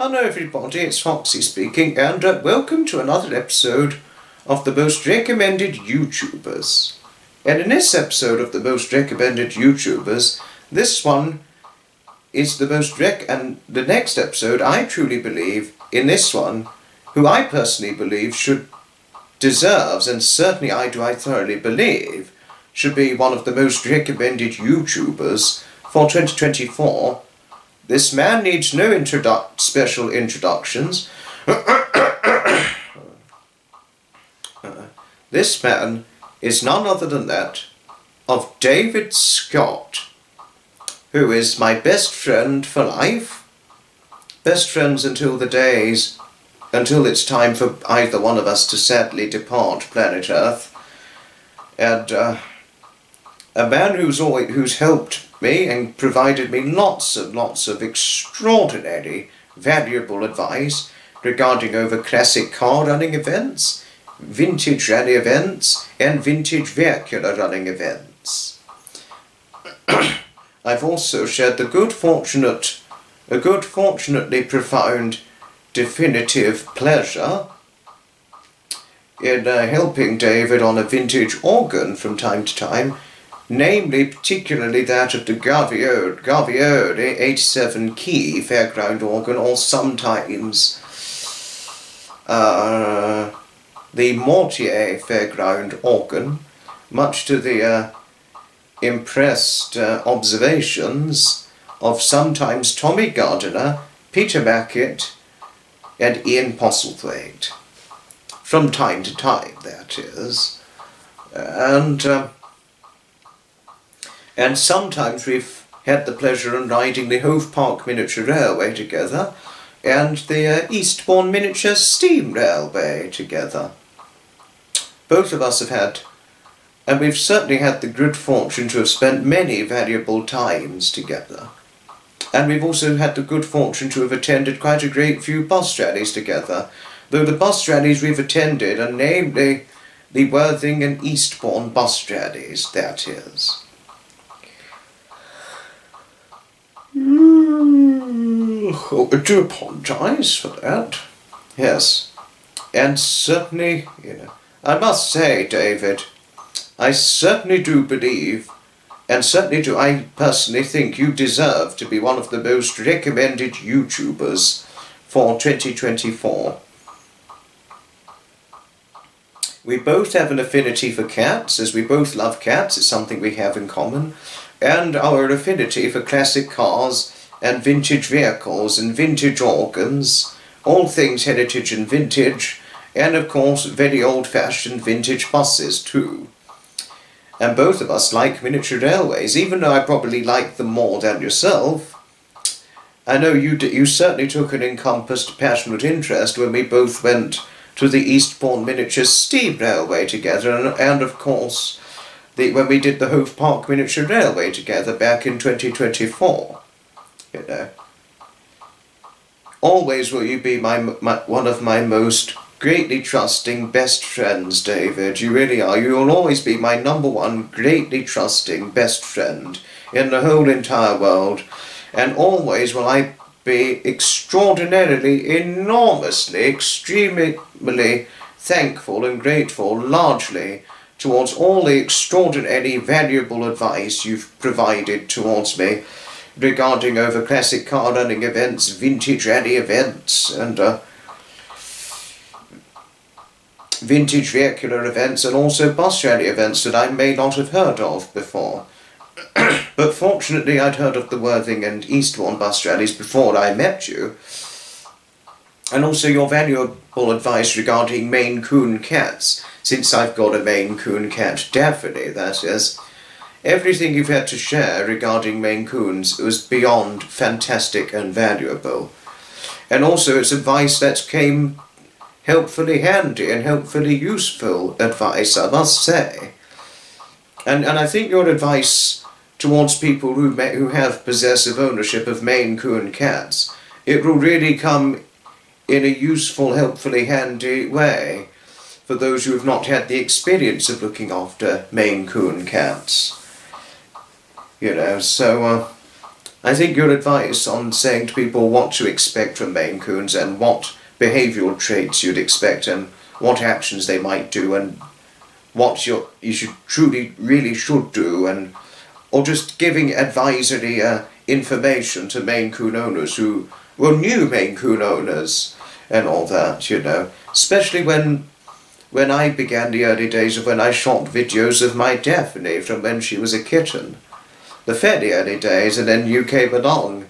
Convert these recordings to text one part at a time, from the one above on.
Hello everybody, it's Foxy speaking, and welcome to another episode of the most recommended YouTubers. And in this episode of the most recommended YouTubers, this one is the most and the next episode, I truly believe, in this one, who I personally believe deserves, and certainly I thoroughly believe, should be one of the most recommended YouTubers for 2024. This man needs no special introductions. This man is none other than that of David Scott, who is my best friend for life. Best friends until it's time for either one of us to sadly depart planet Earth. And a man who's helped me and provided me lots and lots of extraordinary valuable advice regarding over classic car running events, vintage rally events, and vintage vehicular running events. I've also shared a good fortunately profound definitive pleasure in helping David on a vintage organ from time to time, namely particularly that of the Gavioli 87 key fairground organ, or sometimes the Mortier fairground organ, much to the impressed observations of sometimes Tommy Gardiner, Peter Mackett, and Ian Postlethwaite. From time to time, that is. And sometimes we've had the pleasure of riding the Hove Park Miniature Railway together and the Eastbourne Miniature Steam Railway together. Both of us have had, and we've certainly had the good fortune to have spent many valuable times together. And we've also had the good fortune to have attended quite a great few bus rallies together, though the bus rallies we've attended are namely the Worthing and Eastbourne bus rallies, that is. Oh, I do apologise for that. Yes. And certainly, I must say, David, I certainly do believe, and certainly do I personally think you deserve to be one of the most recommended YouTubers for 2024. We both have an affinity for cats, as we both love cats. It's something we have in common. And our affinity for classic cars and vintage vehicles and vintage organs, all things heritage and vintage, and of course very old-fashioned vintage buses too. And both of us like miniature railways, even though I probably like them more than yourself. I know you certainly took an encompassed passionate interest when we both went to the Eastbourne Miniature Steam Railway together, and of course when we did the Hove Park Miniature Railway together back in 2024, Always will you be one of my most greatly trusting best friends, David. You really are. You will always be my #1 greatly trusting best friend in the whole entire world. And always will I be extraordinarily, enormously, extremely thankful and grateful, largely, towards all the extraordinary valuable advice you've provided towards me regarding over classic car running events, vintage rally events, and vintage vehicular events, and also bus rally events that I may not have heard of before. But fortunately I'd heard of the Worthing and Eastbourne bus rallies before I met you. And also your valuable advice regarding Maine Coon cats, since I've got a Maine Coon cat, Daphne, that is. Everything you've had to share regarding Maine Coons was beyond fantastic and valuable. And also it's advice that came helpfully handy and helpfully useful advice, I must say. And I think your advice towards people who have possessive ownership of Maine Coon cats, it will really come in a useful, helpfully handy way for those who have not had the experience of looking after Maine Coon cats. So I think your advice on saying to people what to expect from Maine Coons and what behavioural traits you'd expect and what actions they might do and what you should really should do, and or just giving advisory information to Maine Coon owners who were new Maine Coon owners and all that, you know. Especially when I began the early days of when I shot videos of my Daphne from when she was a kitten. The fairly early days, and then you came along.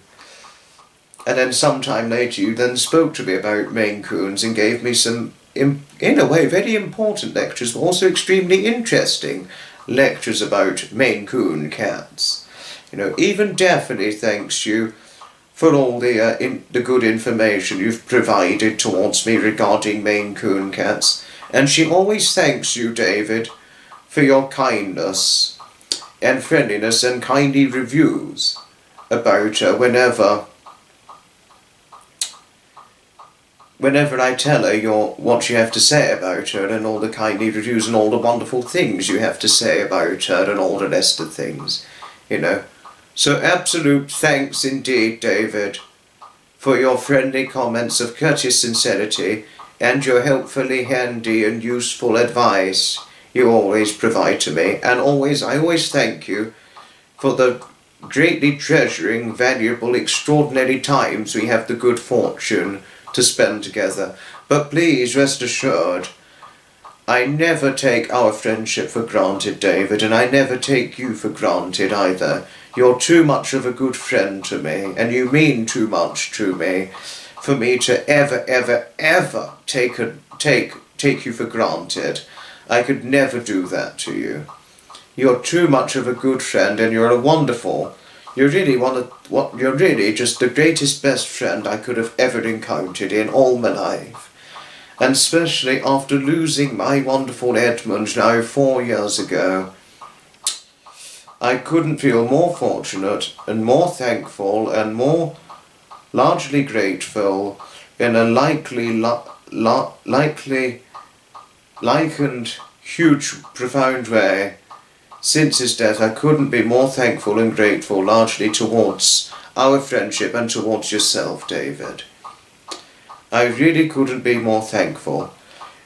And then sometime later you then spoke to me about Maine Coons and gave me some, in a way, very important lectures, but also extremely interesting lectures about Maine Coon cats. You know, even Daphne thanks you for all the good information you've provided towards me regarding Maine Coon cats. And she always thanks you, David, for your kindness and friendliness and kindly reviews about her whenever I tell her what you have to say about her, and all the kindly reviews and all the wonderful things you have to say about her and all the rest of things, you know. So absolute thanks indeed, David, for your friendly comments of courteous sincerity and your helpfully handy and useful advice you always provide to me, and I always thank you for the greatly treasuring, valuable, extraordinary times we have the good fortune to spend together. But please rest assured, I never take our friendship for granted, David, and I never take you for granted either. You're too much of a good friend to me, and you mean too much to me for me to ever, ever, ever take you for granted. I could never do that to you. You're too much of a good friend, and you're you're really just the greatest best friend I could have ever encountered in all my life. And especially after losing my wonderful Edmund now 4 years ago, I couldn't feel more fortunate and more thankful and more largely grateful in a and huge, profound way. Since his death, I couldn't be more thankful and grateful largely towards our friendship and towards yourself, David. I really couldn't be more thankful.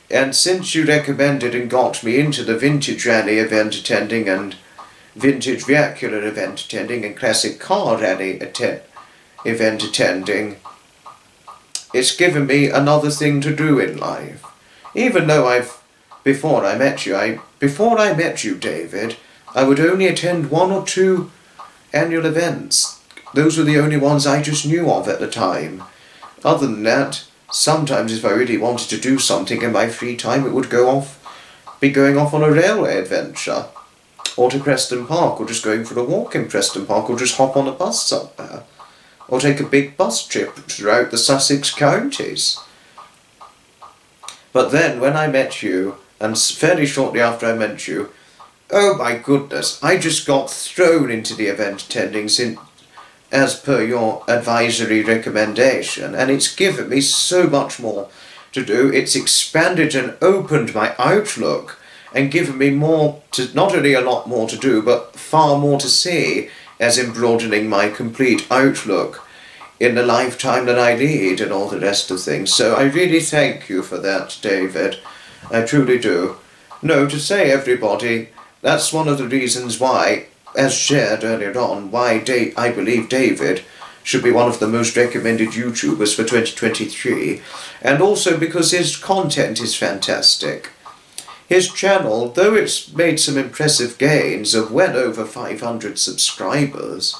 And since you recommended and got me into the vintage rally event attending and vintage vernacular event attending and classic car rally event attending, it's given me another thing to do in life. Even though before I met you, David, I would only attend 1 or 2 annual events. Those were the only ones I just knew of at the time. Other than that, sometimes if I really wanted to do something in my free time, it would be going off on a railway adventure, or to Preston Park, or just going for a walk in Preston Park, or just hop on a bus somewhere, or take a big bus trip throughout the Sussex counties. But then, when I met you, and fairly shortly after I met you, oh my goodness, I just got thrown into the event attending as per your advisory recommendation, and it's given me so much more to do. It's expanded and opened my outlook and given me not only a lot more to do, but far more to see, as in broadening my complete outlook in the lifetime that I lead and all the rest of things. So I really thank you for that, David. I truly do. No, to say everybody, that's one of the reasons why, as shared earlier on, why I believe David should be one of the most recommended YouTubers for 2023, and also because his content is fantastic. His channel, though it's made some impressive gains of well over 500 subscribers,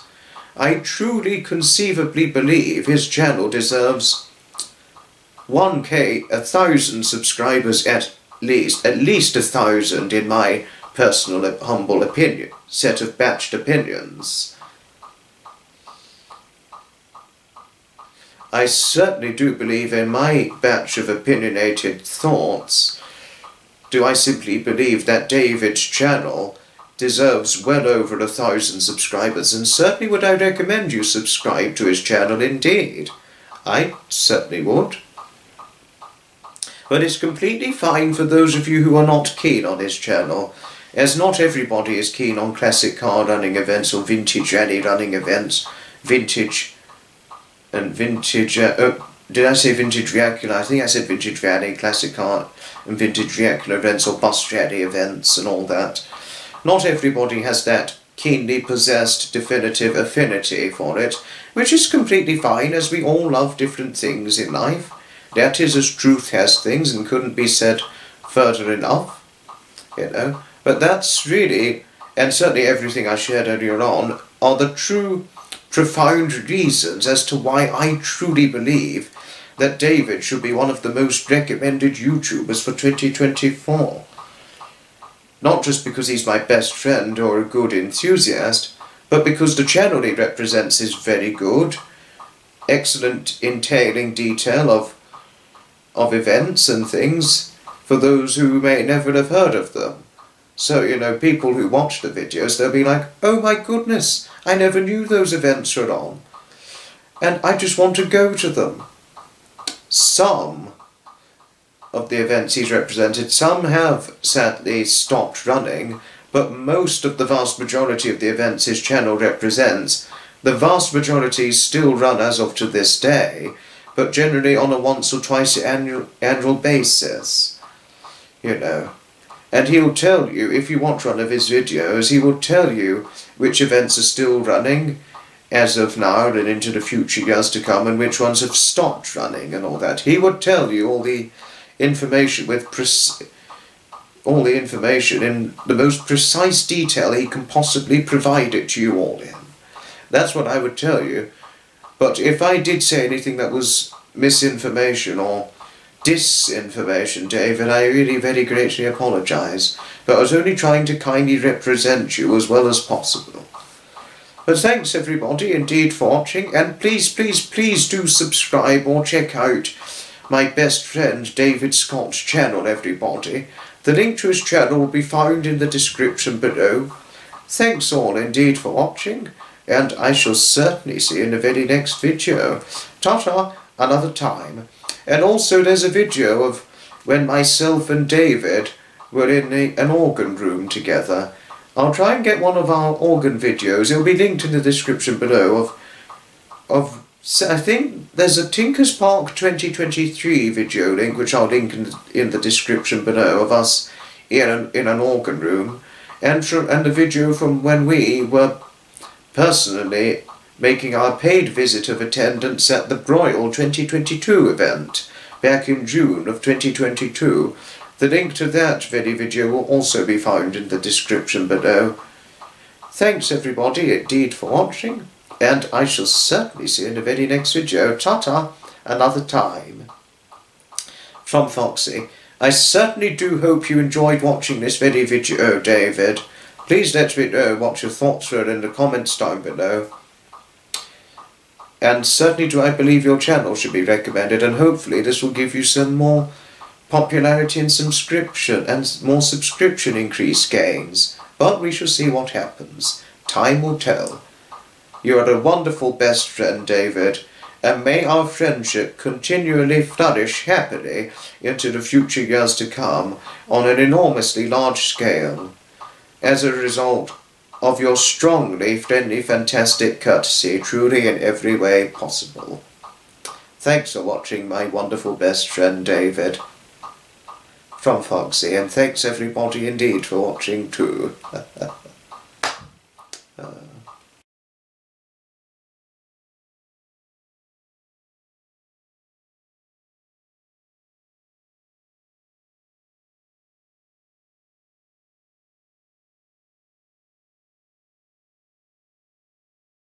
I truly conceivably believe his channel deserves 1,000 subscribers at least 1,000 in my personal humble opinion, set of batched opinions. I certainly do believe in my batch of opinionated thoughts. Do I simply believe that David's channel deserves well over 1,000 subscribers, and certainly would I recommend you subscribe to his channel indeed. I certainly would. But it's completely fine for those of you who are not keen on his channel, as not everybody is keen on classic car running events or vintage rally running events, vintage did I say vintage Dracula? I think I said vintage rally, classic art, and vintage Dracula events or bus rally events and all that. Not everybody has that keenly possessed definitive affinity for it, which is completely fine, as we all love different things in life. That is as truth has things, and couldn't be said further enough, you know. But that's really, and certainly everything I shared earlier on, are the true, profound reasons as to why I truly believe that David should be one of the most recommended YouTubers for 2024. Not just because he's my best friend or a good enthusiast, but because the channel he represents is very good, excellent entailing detail of events and things for those who may never have heard of them. So, you know, people who watch the videos, they'll be like, oh my goodness, I never knew those events were on, and I just want to go to them. Some of the events he's represented, some have sadly stopped running, but most of the vast majority of the events his channel represents, the vast majority still run as of to this day, but generally on a once or twice annual basis, you know. And he'll tell you, if you watch one of his videos, he will tell you which events are still running as of now and into the future years to come, and which ones have stopped running and all that. He would tell you all the information with all the information in the most precise detail he can possibly provide it to you all in. That's what I would tell you. But if I did say anything that was misinformation or disinformation, David, I really very greatly apologise. But I was only trying to kindly represent you as well as possible. But thanks everybody indeed for watching, and please, please, please do subscribe or check out my best friend David Scott's channel, everybody. The link to his channel will be found in the description below. Thanks all indeed for watching, and I shall certainly see you in the very next video. Ta-ta, another time. And also there's a video of when myself and David were in an organ room together. I'll try and get one of our organ videos. It'll be linked in the description below I think there's a Tinker's Park 2023 video link, which I'll link in the description below, of us in an organ room, and the video from when we were personally making our paid visit of attendance at the Broyle 2022 event back in June of 2022. The link to that very video will also be found in the description below. Thanks everybody indeed for watching, and I shall certainly see you in the very next video. Ta-ta, another time. From Foxy. I certainly do hope you enjoyed watching this very video, David. Please let me know what your thoughts were in the comments down below. And certainly do I believe your channel should be recommended, and hopefully this will give you some more popularity and subscription, and more subscription increase gains. But we shall see what happens. Time will tell. You are a wonderful best friend, David, and may our friendship continually flourish happily into the future years to come on an enormously large scale, as a result of your strongly friendly, fantastic courtesy, truly in every way possible. Thanks for watching, my wonderful best friend David. From Foxy, and thanks everybody indeed for watching too.